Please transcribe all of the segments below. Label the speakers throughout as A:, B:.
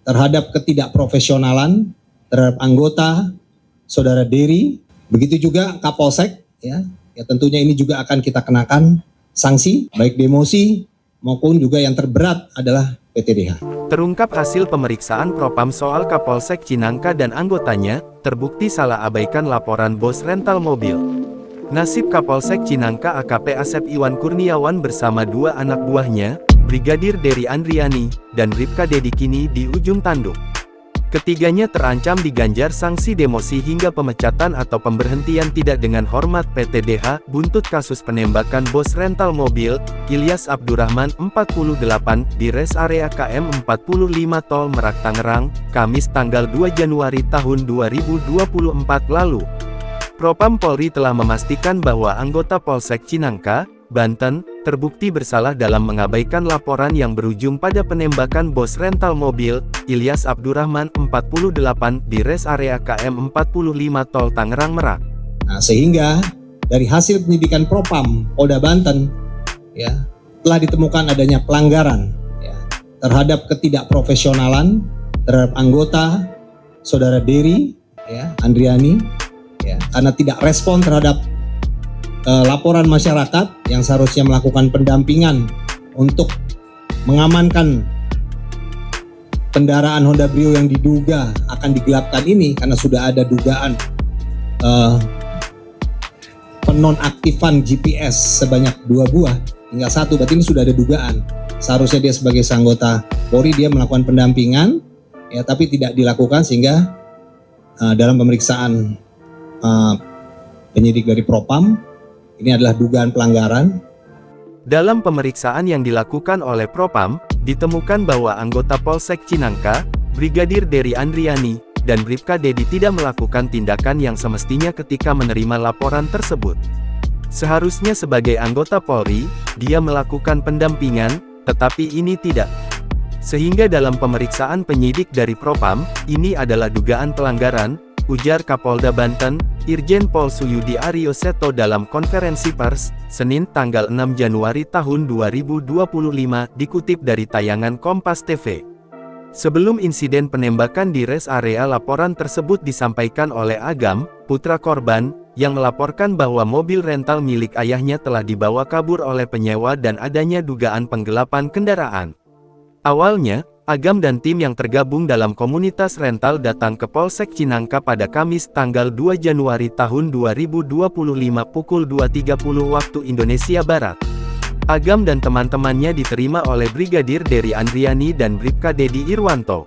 A: terhadap ketidakprofesionalan terhadap anggota Saudara Dery, begitu juga Kapolsek, ya tentunya ini juga akan kita kenakan sanksi, baik demosi maupun juga yang terberat adalah PTDH.
B: Terungkap hasil pemeriksaan Propam soal Kapolsek Cinangka dan anggotanya, terbukti salah abaikan laporan bos rental mobil. Nasib Kapolsek Cinangka AKP Asep Iwan Kurniawan bersama dua anak buahnya, Brigadir Dery Andriani, dan Bribka Dedi kini di ujung tanduk. Ketiganya terancam diganjar sanksi demosi hingga pemecatan atau pemberhentian tidak dengan hormat PTDH buntut kasus penembakan bos rental mobil, Ilyas Abdurrahman 48 di res area KM 45 Tol Merak Tangerang, Kamis tanggal 2 Januari tahun 2024 lalu. Propam Polri telah memastikan bahwa anggota Polsek Cinangka, Banten, terbukti bersalah dalam mengabaikan laporan yang berujung pada penembakan bos rental mobil, Ilyas Abdurrahman 48 di res area KM 45 Tol Tangerang Merak.
A: Nah, sehingga dari hasil penyidikan Propam Polda Banten, ya, telah ditemukan adanya pelanggaran, ya, terhadap ketidakprofesionalan terhadap anggota Saudara Dery, ya, Andriani, ya, karena tidak respon terhadap laporan masyarakat yang seharusnya melakukan pendampingan untuk mengamankan kendaraan Honda Brio yang diduga akan digelapkan ini, karena sudah ada dugaan penonaktifan GPS sebanyak 2 buah, tinggal 1, berarti ini sudah ada dugaan. Seharusnya dia sebagai anggota Polri dia melakukan pendampingan, ya, tapi tidak dilakukan, sehingga dalam pemeriksaan penyidik dari Propam, ini adalah dugaan pelanggaran.
B: Dalam pemeriksaan yang dilakukan oleh Propam, ditemukan bahwa anggota Polsek Cinangka, Brigadir Dery Andriani, dan Bribka Dedi tidak melakukan tindakan yang semestinya ketika menerima laporan tersebut. Seharusnya sebagai anggota Polri, dia melakukan pendampingan, tetapi ini tidak. Sehingga dalam pemeriksaan penyidik dari Propam, ini adalah dugaan pelanggaran, ujar Kapolda Banten, Irjen Pol Suyudi Aryo Seto dalam konferensi pers, Senin tanggal 6 Januari tahun 2025, dikutip dari tayangan Kompas TV. Sebelum insiden penembakan di res area, laporan tersebut disampaikan oleh Agam, putra korban, yang melaporkan bahwa mobil rental milik ayahnya telah dibawa kabur oleh penyewa dan adanya dugaan penggelapan kendaraan. Awalnya, Agam dan tim yang tergabung dalam komunitas rental datang ke Polsek Cinangka pada Kamis tanggal 2 Januari tahun 2025 pukul 2.30 waktu Indonesia Barat. Agam dan teman-temannya diterima oleh Brigadir Dery Andriani dan Bribka Dedi Irwanto.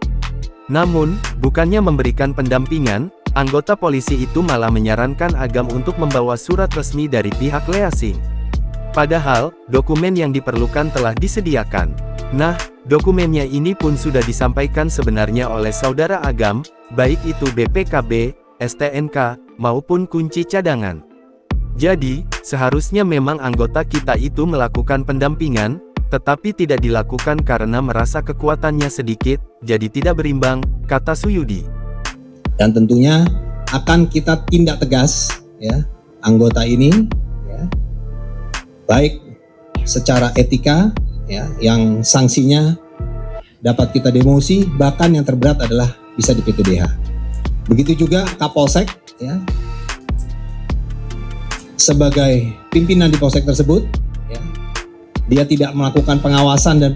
B: Namun, bukannya memberikan pendampingan, anggota polisi itu malah menyarankan Agam untuk membawa surat resmi dari pihak Leasing. Padahal, dokumen yang diperlukan telah disediakan. Nah, dokumennya ini pun sudah disampaikan sebenarnya oleh saudara Agam, baik itu BPKB, STNK, maupun kunci cadangan. Jadi, seharusnya memang anggota kita itu melakukan pendampingan, tetapi tidak dilakukan karena merasa kekuatannya sedikit, jadi tidak berimbang, kata Suyudi.
A: Dan tentunya akan kita tindak tegas, ya, anggota ini, ya, baik secara etika, ya, yang sanksinya dapat kita demosi, bahkan yang terberat adalah bisa di PTDH. Begitu juga Kapolsek, ya, sebagai pimpinan di Polsek tersebut, ya, dia tidak melakukan pengawasan dan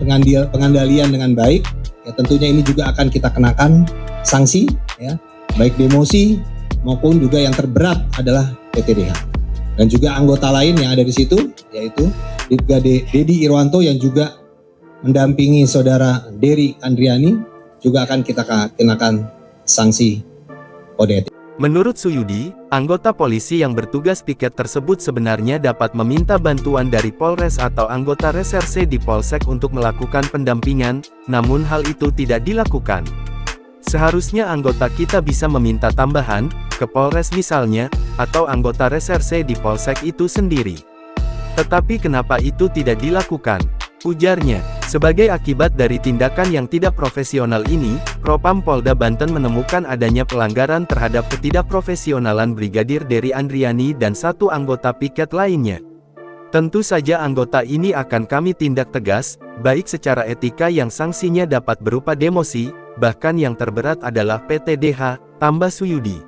A: pengandalian dengan baik, ya, tentunya ini juga akan kita kenakan sanksi, ya, baik demosi maupun juga yang terberat adalah PTDH. Dan juga anggota lain yang ada di situ, yaitu Bribka Dedi Irwanto yang juga mendampingi saudara Dery Andriani, juga akan kita kenakan sanksi kode etik.
B: Menurut Suyudi, anggota polisi yang bertugas piket tersebut sebenarnya dapat meminta bantuan dari Polres atau anggota reserse di Polsek untuk melakukan pendampingan, namun hal itu tidak dilakukan. Seharusnya anggota kita bisa meminta tambahan, ke Polres misalnya, atau anggota reserse di Polsek itu sendiri. Tetapi kenapa itu tidak dilakukan? Ujarnya, sebagai akibat dari tindakan yang tidak profesional ini, Propam Polda Banten menemukan adanya pelanggaran terhadap ketidakprofesionalan Brigadir Dery Andriani dan satu anggota piket lainnya. Tentu saja anggota ini akan kami tindak tegas, baik secara etika yang sanksinya dapat berupa demosi, bahkan yang terberat adalah PT-DH, tambah Suyudi.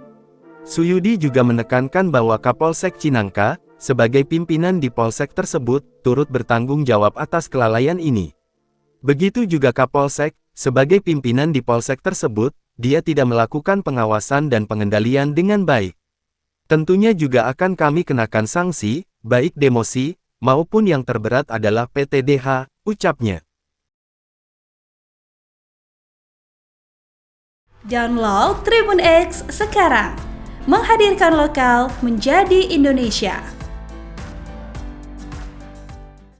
B: Suyudi juga menekankan bahwa Kapolsek Cinangka, sebagai pimpinan di polsek tersebut, turut bertanggung jawab atas kelalaian ini. Begitu juga Kapolsek, sebagai pimpinan di polsek tersebut, dia tidak melakukan pengawasan dan pengendalian dengan baik. Tentunya juga akan kami kenakan sanksi, baik demosi, maupun yang terberat adalah PT-DH, ucapnya.
C: Download Tribun X sekarang, menghadirkan lokal menjadi Indonesia.